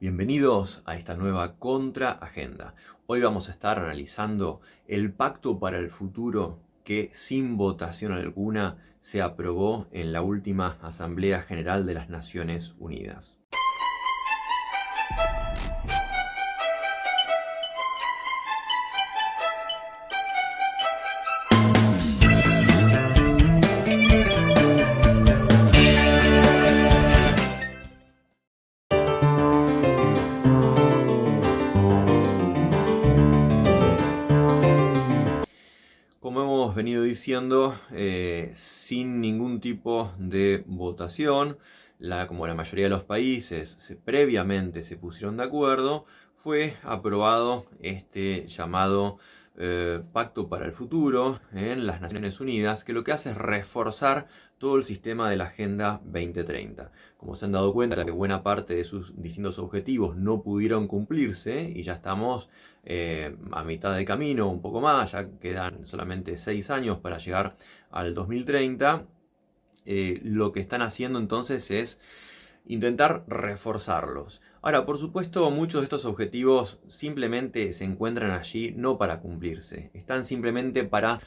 Bienvenidos a esta nueva Contraagenda. Hoy vamos a estar analizando el Pacto para el Futuro que sin votación alguna se aprobó en la última Asamblea General de las Naciones Unidas. Como hemos venido diciendo, sin ningún tipo de votación, como la mayoría de los países previamente se pusieron de acuerdo, fue aprobado este llamado Pacto para el Futuro en las Naciones Unidas, que lo que hace es reforzar todo el sistema de la Agenda 2030. Como se han dado cuenta que buena parte de sus distintos objetivos no pudieron cumplirse y ya estamos a mitad de camino, un poco más, ya quedan solamente 6 años para llegar al 2030, lo que están haciendo entonces es intentar reforzarlos. Ahora, por supuesto, muchos de estos objetivos simplemente se encuentran allí no para cumplirse, están simplemente para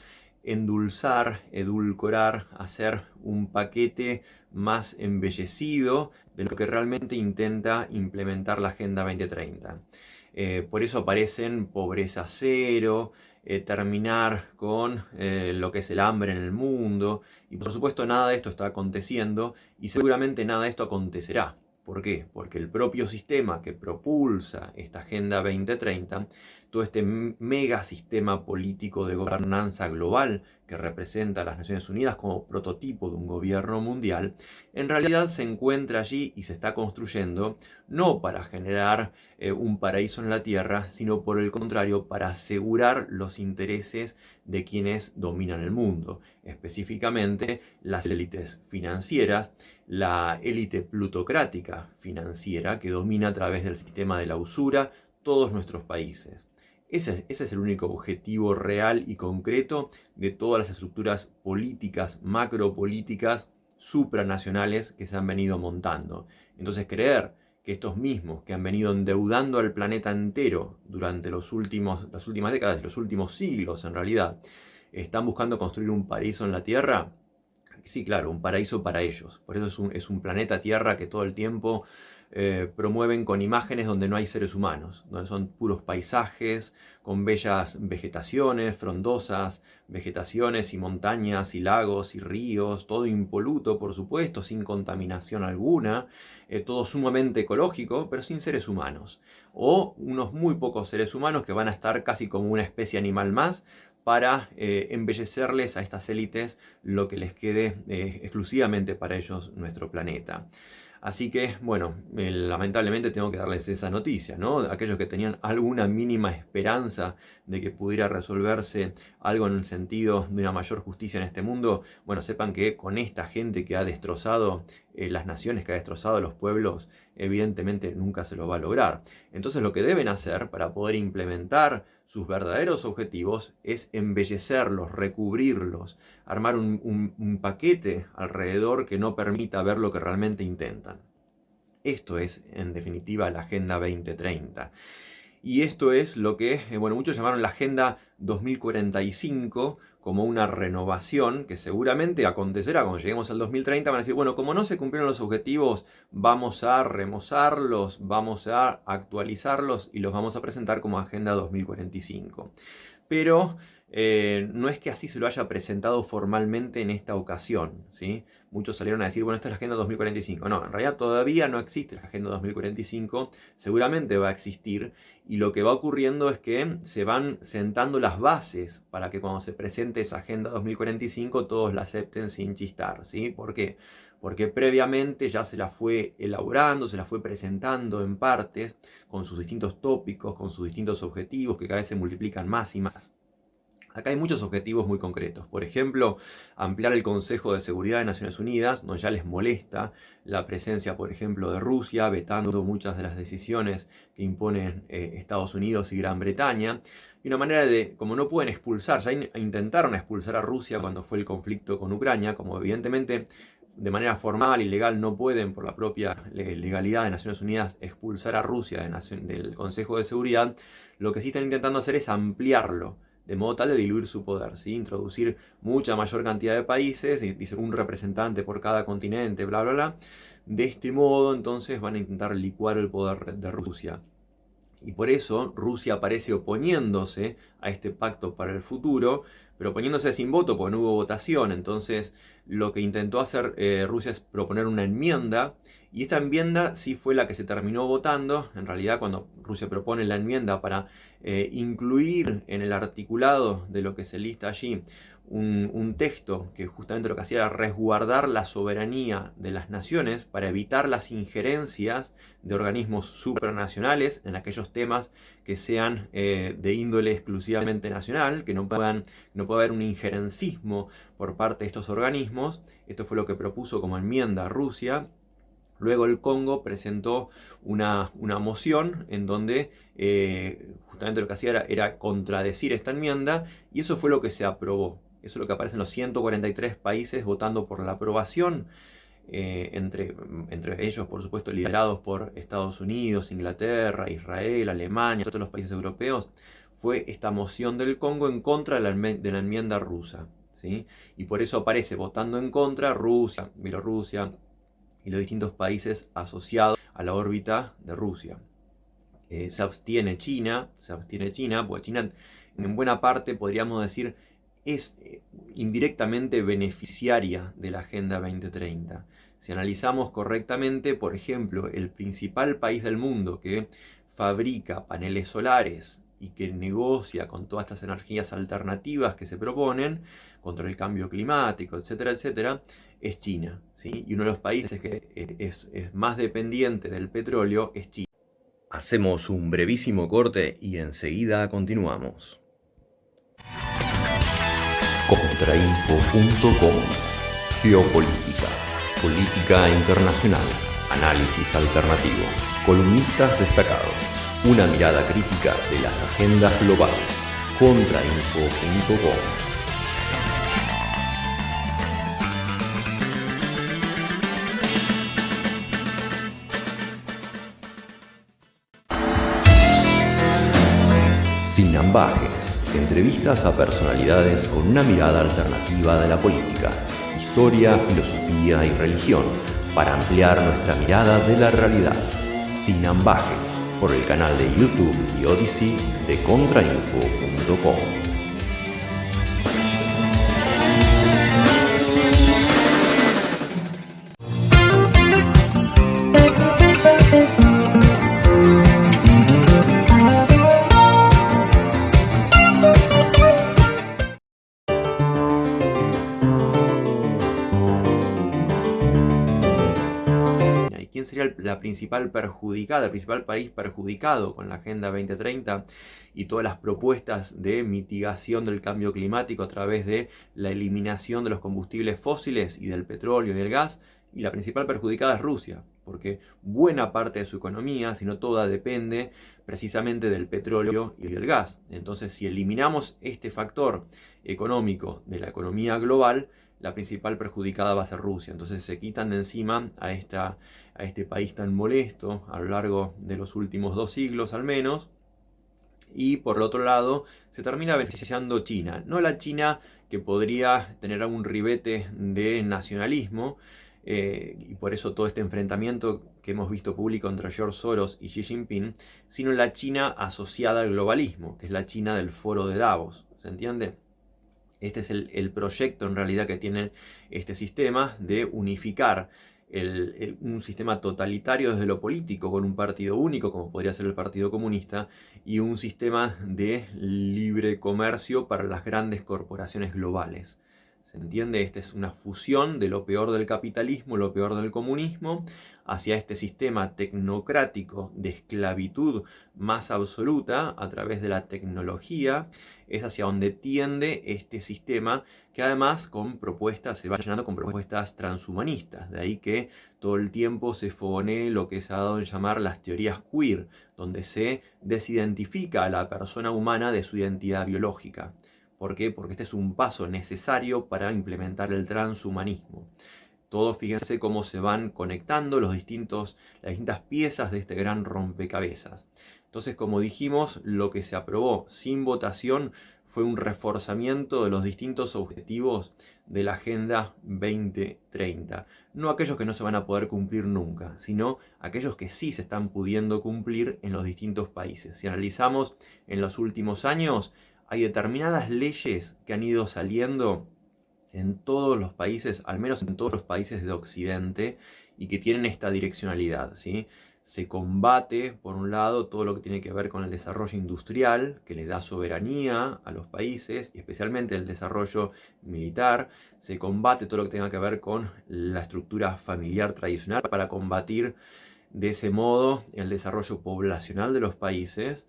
endulzar, edulcorar, hacer un paquete más embellecido de lo que realmente intenta implementar la Agenda 2030. Por eso aparecen pobreza cero, terminar con lo que es el hambre en el mundo, y por supuesto nada de esto está aconteciendo y seguramente nada de esto acontecerá. ¿Por qué? Porque el propio sistema que propulsa esta Agenda 2030, todo este mega sistema político de gobernanza global que representa a las Naciones Unidas como prototipo de un gobierno mundial, en realidad se encuentra allí y se está construyendo no para generar un paraíso en la tierra, sino por el contrario, para asegurar los intereses de quienes dominan el mundo, específicamente las élites financieras, la élite plutocrática financiera que domina a través del sistema de la usura todos nuestros países. Ese es el único objetivo real y concreto de todas las estructuras políticas, macropolíticas, supranacionales que se han venido montando. Entonces creer que estos mismos que han venido endeudando al planeta entero durante las últimas décadas, los últimos siglos en realidad, están buscando construir un paraíso en la Tierra. Sí, claro, un paraíso para ellos. Por eso es un planeta Tierra que todo el tiempo promueven con imágenes donde no hay seres humanos, donde son puros paisajes, con bellas vegetaciones, frondosas vegetaciones y montañas y lagos y ríos, todo impoluto por supuesto, sin contaminación alguna, todo sumamente ecológico, pero sin seres humanos. O unos muy pocos seres humanos que van a estar casi como una especie animal más, para embellecerles a estas élites lo que les quede exclusivamente para ellos nuestro planeta. Así que, bueno, lamentablemente tengo que darles esa noticia, ¿no? Aquellos que tenían alguna mínima esperanza de que pudiera resolverse algo en el sentido de una mayor justicia en este mundo, bueno, sepan que con esta gente que ha destrozado las naciones, que ha destrozado los pueblos, evidentemente nunca se lo va a lograr. Entonces lo que deben hacer para poder implementar sus verdaderos objetivos es embellecerlos, recubrirlos, armar un paquete alrededor que no permita ver lo que realmente intentan. Esto es, en definitiva, la Agenda 2030. Y esto es lo que, bueno, muchos llamaron la Agenda 2045 como una renovación que seguramente acontecerá cuando lleguemos al 2030. Van a decir, bueno, como no se cumplieron los objetivos, vamos a remozarlos, vamos a actualizarlos y los vamos a presentar como Agenda 2045. Pero no es que así se lo haya presentado formalmente en esta ocasión, ¿sí? Muchos salieron a decir, bueno, esta es la Agenda 2045. No, en realidad todavía no existe la Agenda 2045, seguramente va a existir, y lo que va ocurriendo es que se van sentando las bases para que cuando se presente esa Agenda 2045 todos la acepten sin chistar, ¿sí? ¿Por qué? Porque previamente ya se la fue elaborando, se la fue presentando en partes, con sus distintos tópicos, con sus distintos objetivos, que cada vez se multiplican más y más. Acá hay muchos objetivos muy concretos. Por ejemplo, ampliar el Consejo de Seguridad de Naciones Unidas, donde ya les molesta la presencia, por ejemplo, de Rusia, vetando muchas de las decisiones que imponen Estados Unidos y Gran Bretaña. Y una manera de, como no pueden expulsar, ya intentaron expulsar a Rusia cuando fue el conflicto con Ucrania, como evidentemente de manera formal y legal no pueden, por la propia legalidad de Naciones Unidas, expulsar a Rusia del Consejo de Seguridad, lo que sí están intentando hacer es ampliarlo, de modo tal de diluir su poder, ¿sí? Introducir mucha mayor cantidad de países, dice un representante por cada continente, bla, bla, bla. De este modo, entonces, van a intentar licuar el poder de Rusia. Y por eso Rusia aparece oponiéndose a este pacto para el futuro, pero oponiéndose sin voto, porque no hubo votación. Entonces lo que intentó hacer Rusia es proponer una enmienda, y esta enmienda sí fue la que se terminó votando. En realidad, cuando Rusia propone la enmienda para incluir en el articulado de lo que se lista allí un texto que justamente lo que hacía era resguardar la soberanía de las naciones para evitar las injerencias de organismos supranacionales en aquellos temas que sean de índole exclusivamente nacional, que no pueda haber un injerencismo por parte de estos organismos. Esto fue lo que propuso como enmienda Rusia. Luego el Congo presentó una moción en donde justamente lo que hacía era contradecir esta enmienda, y eso fue lo que se aprobó. Eso es lo que aparece en los 143 países votando por la aprobación, entre ellos, por supuesto, liderados por Estados Unidos, Inglaterra, Israel, Alemania, todos los países europeos. Fue esta moción del Congo en contra de la enmienda rusa, ¿sí? Y por eso aparece votando en contra Rusia, Bielorrusia y los distintos países asociados a la órbita de Rusia. Se abstiene China, porque China en buena parte, podríamos decir, es indirectamente beneficiaria de la Agenda 2030. Si analizamos correctamente, por ejemplo, el principal país del mundo que fabrica paneles solares y que negocia con todas estas energías alternativas que se proponen contra el cambio climático, etcétera, etcétera, es China, ¿sí? Y uno de los países que es más dependiente del petróleo es China. Hacemos un brevísimo corte y enseguida continuamos. Contrainfo.com. Geopolítica, política internacional, análisis alternativo, columnistas destacados, una mirada crítica de las agendas globales. Contrainfo.com. Sin ambajes, entrevistas a personalidades con una mirada alternativa de la política, historia, filosofía y religión, para ampliar nuestra mirada de la realidad. Sin ambajes, por el canal de YouTube y Odyssey de Contrainfo.com. ¿Quién sería la principal perjudicada, el principal país perjudicado con la Agenda 2030 y todas las propuestas de mitigación del cambio climático a través de la eliminación de los combustibles fósiles y del petróleo y del gas? Y la principal perjudicada es Rusia, porque buena parte de su economía, si no toda, depende precisamente del petróleo y del gas. Entonces, si eliminamos este factor económico de la economía global, la principal perjudicada va a ser Rusia. Entonces se quitan de encima a este país tan molesto a lo largo de los últimos 2 siglos al menos. Y por el otro lado, se termina beneficiando China. No la China que podría tener algún ribete de nacionalismo, y por eso todo este enfrentamiento que hemos visto público entre George Soros y Xi Jinping, sino la China asociada al globalismo, que es la China del Foro de Davos. ¿Se entiende? Este es el proyecto en realidad que tiene este sistema de unificar un sistema totalitario desde lo político con un partido único, como podría ser el Partido Comunista, y un sistema de libre comercio para las grandes corporaciones globales. ¿Se entiende? Esta es una fusión de lo peor del capitalismo, lo peor del comunismo, hacia este sistema tecnocrático de esclavitud más absoluta a través de la tecnología. Es hacia donde tiende este sistema, que además se va llenando con propuestas transhumanistas. De ahí que todo el tiempo se fogonee lo que se ha dado en llamar las teorías queer, donde se desidentifica a la persona humana de su identidad biológica. ¿Por qué? Porque este es un paso necesario para implementar el transhumanismo. Todos fíjense cómo se van conectando las distintas piezas de este gran rompecabezas. Entonces, como dijimos, lo que se aprobó sin votación fue un reforzamiento de los distintos objetivos de la Agenda 2030. No aquellos que no se van a poder cumplir nunca, sino aquellos que sí se están pudiendo cumplir en los distintos países. Si analizamos en los últimos años, hay determinadas leyes que han ido saliendo en todos los países, al menos en todos los países de Occidente, y que tienen esta direccionalidad, ¿sí? Se combate, por un lado, todo lo que tiene que ver con el desarrollo industrial, que le da soberanía a los países, y especialmente el desarrollo militar. Se combate todo lo que tenga que ver con la estructura familiar tradicional para combatir de ese modo el desarrollo poblacional de los países.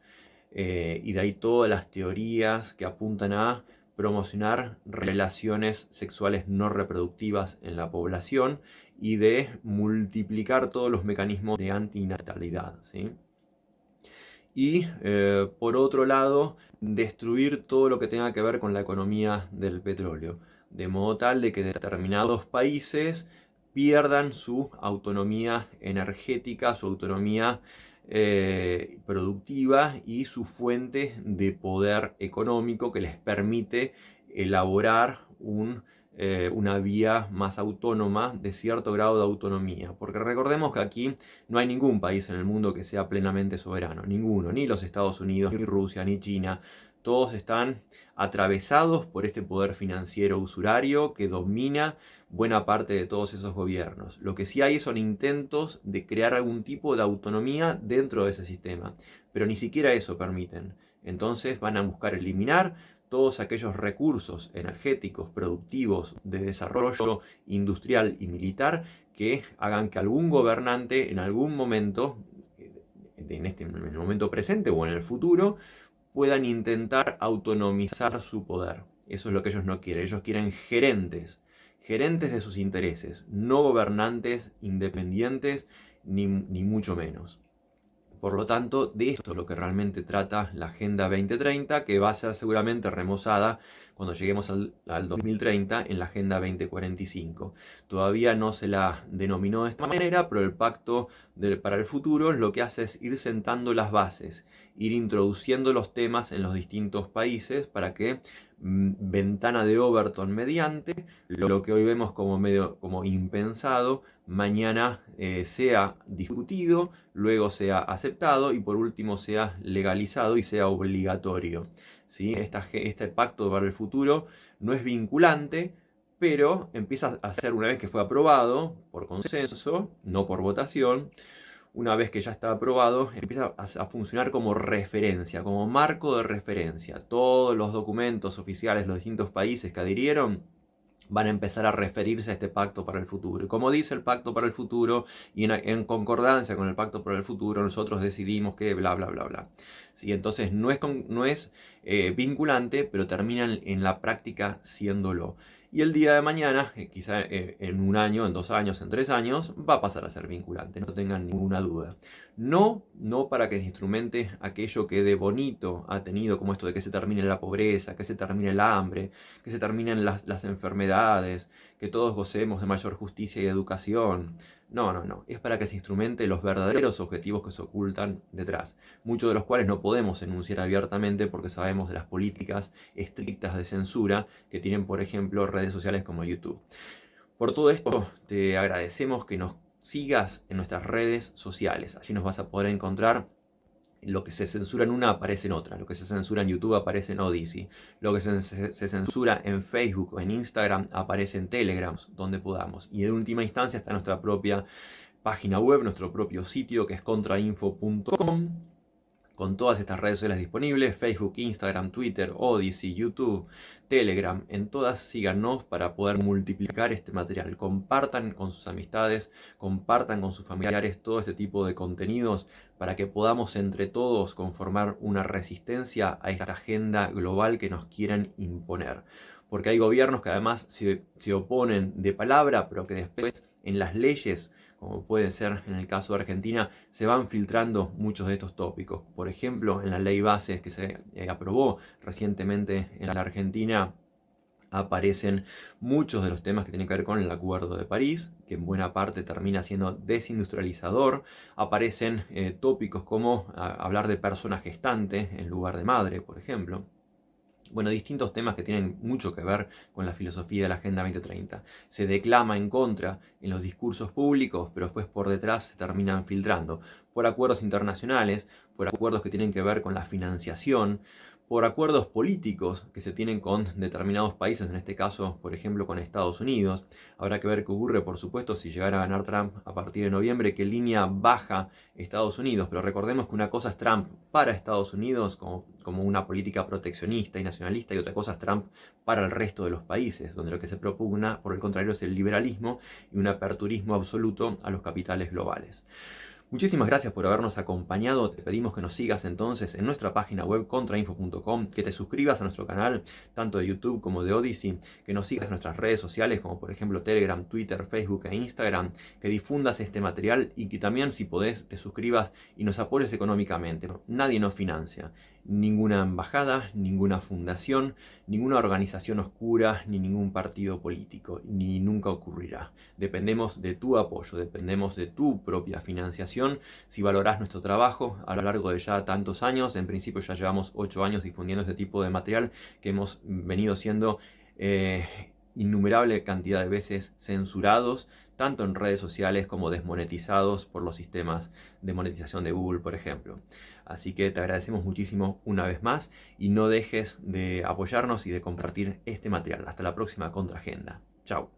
Y de ahí todas las teorías que apuntan a promocionar relaciones sexuales no reproductivas en la población y de multiplicar todos los mecanismos de antinatalidad, ¿sí? Y por otro lado, destruir todo lo que tenga que ver con la economía del petróleo, de modo tal de que determinados países pierdan su autonomía energética, su autonomía productiva y su fuente de poder económico que les permite elaborar una vía más autónoma, de cierto grado de autonomía. Porque recordemos que aquí no hay ningún país en el mundo que sea plenamente soberano, ninguno, ni los Estados Unidos, ni Rusia, ni China. Todos están atravesados por este poder financiero usurario que domina buena parte de todos esos gobiernos. Lo que sí hay son intentos de crear algún tipo de autonomía dentro de ese sistema, pero ni siquiera eso permiten. Entonces van a buscar eliminar todos aquellos recursos energéticos, productivos, de desarrollo industrial y militar que hagan que algún gobernante en algún momento, en el momento presente o en el futuro, puedan intentar autonomizar su poder. Eso es lo que ellos no quieren. Ellos quieren gerentes de sus intereses, no gobernantes independientes, ni mucho menos. Por lo tanto, de esto es lo que realmente trata la Agenda 2030, que va a ser seguramente remozada cuando lleguemos al 2030 en la Agenda 2045. Todavía no se la denominó de esta manera, pero el Pacto para el Futuro lo que hace es ir sentando las bases, ir introduciendo los temas en los distintos países para que ventana de Overton mediante, lo que hoy vemos como impensado, mañana sea discutido, luego sea aceptado y por último sea legalizado y sea obligatorio, ¿sí? Este pacto para el futuro no es vinculante, pero empieza a ser, una vez que fue aprobado por consenso, no por votación, una vez que ya está aprobado, empieza a funcionar como referencia, como marco de referencia. Todos los documentos oficiales de los distintos países que adhirieron van a empezar a referirse a este pacto para el futuro. Y como dice el pacto para el futuro, y en concordancia con el pacto para el futuro, nosotros decidimos que bla, bla, bla, bla. ¿Sí? Entonces no es vinculante, pero termina en la práctica siéndolo. Y el día de mañana, quizá en un año, en 2 años, en 3 años, va a pasar a ser vinculante, no tengan ninguna duda. No para que se instrumente aquello que de bonito ha tenido, como esto de que se termine la pobreza, que se termine el hambre, que se terminen las enfermedades, que todos gocemos de mayor justicia y educación. No. Es para que se instrumente los verdaderos objetivos que se ocultan detrás, muchos de los cuales no podemos enunciar abiertamente porque sabemos de las políticas estrictas de censura que tienen, por ejemplo, redes sociales como YouTube. Por todo esto, te agradecemos que nos sigas en nuestras redes sociales. Allí nos vas a poder encontrar. Lo que se censura en una aparece en otra. Lo que se censura en YouTube aparece en Odyssey. Lo que se censura en Facebook o en Instagram aparece en Telegram, donde podamos. Y en última instancia está nuestra propia página web, nuestro propio sitio que es contrainfo.com, con todas estas redes sociales disponibles: Facebook, Instagram, Twitter, Odyssey, YouTube, Telegram. En todas síganos para poder multiplicar este material. Compartan con sus amistades, compartan con sus familiares todo este tipo de contenidos para que podamos entre todos conformar una resistencia a esta agenda global que nos quieren imponer. Porque hay gobiernos que además se oponen de palabra, pero que después en las leyes, como puede ser en el caso de Argentina, se van filtrando muchos de estos tópicos. Por ejemplo, en la ley bases que se aprobó recientemente en la Argentina, aparecen muchos de los temas que tienen que ver con el Acuerdo de París, que en buena parte termina siendo desindustrializador. Aparecen tópicos como hablar de persona gestante en lugar de madre, por ejemplo. Bueno, distintos temas que tienen mucho que ver con la filosofía de la Agenda 2030. Se declama en contra en los discursos públicos, pero después por detrás se terminan filtrando por acuerdos internacionales, por acuerdos que tienen que ver con la financiación, por acuerdos políticos que se tienen con determinados países, en este caso, por ejemplo, con Estados Unidos. Habrá que ver qué ocurre, por supuesto, si llegara a ganar Trump a partir de noviembre, qué línea baja Estados Unidos. Pero recordemos que una cosa es Trump para Estados Unidos como una política proteccionista y nacionalista, y otra cosa es Trump para el resto de los países, donde lo que se propugna, por el contrario, es el liberalismo y un aperturismo absoluto a los capitales globales. Muchísimas gracias por habernos acompañado. Te pedimos que nos sigas entonces en nuestra página web contrainfo.com, que te suscribas a nuestro canal tanto de YouTube como de Odyssey, que nos sigas en nuestras redes sociales como por ejemplo Telegram, Twitter, Facebook e Instagram, que difundas este material y que también, si podés, te suscribas y nos apoyes económicamente. Nadie nos financia, ninguna embajada, ninguna fundación, ninguna organización oscura, ni ningún partido político, ni nunca ocurrirá. Dependemos de tu apoyo, dependemos de tu propia financiación. Si valorás nuestro trabajo a lo largo de ya tantos años, en principio ya llevamos 8 años difundiendo este tipo de material que hemos venido siendo innumerable cantidad de veces censurados, tanto en redes sociales como desmonetizados por los sistemas de monetización de Google, por ejemplo. Así que te agradecemos muchísimo una vez más y no dejes de apoyarnos y de compartir este material. Hasta la próxima Contraagenda. Chao.